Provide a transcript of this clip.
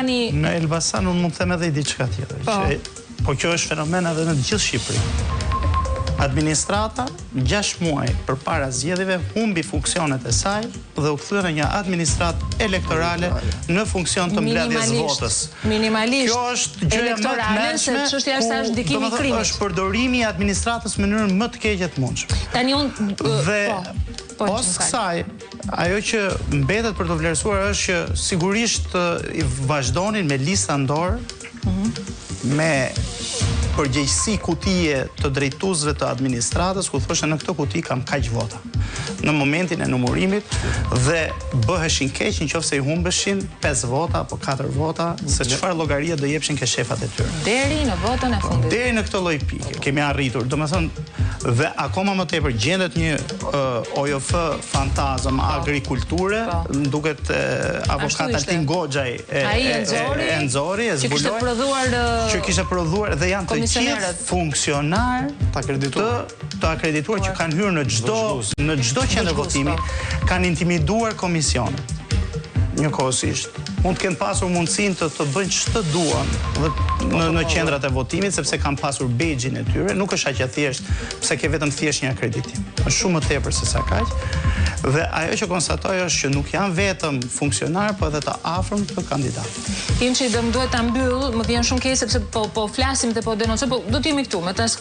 Elbasani... Në Elbasan unë mund të them edhe i diçka tjetër. Po kjo është fenomen edhe në gjithë Shqipërinë. Administrata 6 muaj përpara zgjedhjeve humbi funksionet e saj dhe u kthye në një administratë elektorale në funksion të mbledhjes votës. Minimalisht. Kjo është gjëja më e mërshme. Çështja është sa është ndikimi i krimit. Është përdorimi i administratës në mënyrën më të keqe të mundshme. Tani unë dhe pas kësaj, ajo që mbetet për të vlerësuar është që sigurisht i vazhdonin me lista ndorë, me përgjegjësi kutije të drejtuesve të administratës, ku thoshte në këtë kuti kam kaq vota. Në momentin e numërimit dhe bëheshin keq nëse i humbeshin 5 vota apo 4 vota, se çfarë llogaria do jepshin ke shefat e tyre. Deri në votën e fundit. Deri në këtë lloj pike kemi arritur. Domethënë, dhe akoma më tepër gjendet një OJF fantazëm agrikulture, duket avokat Altin Goxhaj e Nxori, që kishte prodhuar dhe janë të gjithë funksionar të akredituar që kanë hyrë në çdo qendër votimi, kanë intimiduar komisionet. Njëkohësisht. Mund të kenë pasur mundësinë të bëjnë ç'të duan në qendrat e votimit, sepse kanë pasur badge-in e tyre, nuk është aq e thjeshtë, pse ke vetëm thjesht një akreditim. Është shumë më tepër se sa kaq. Dhe ajo që konstatoj është që nuk janë vetëm funksionar, po edhe të afërm të kandidatit. Imçi do më duhet ta mbyll, më vjen shumë keq sepse po flasim dhe po denoncoj, po do të jemi këtu me task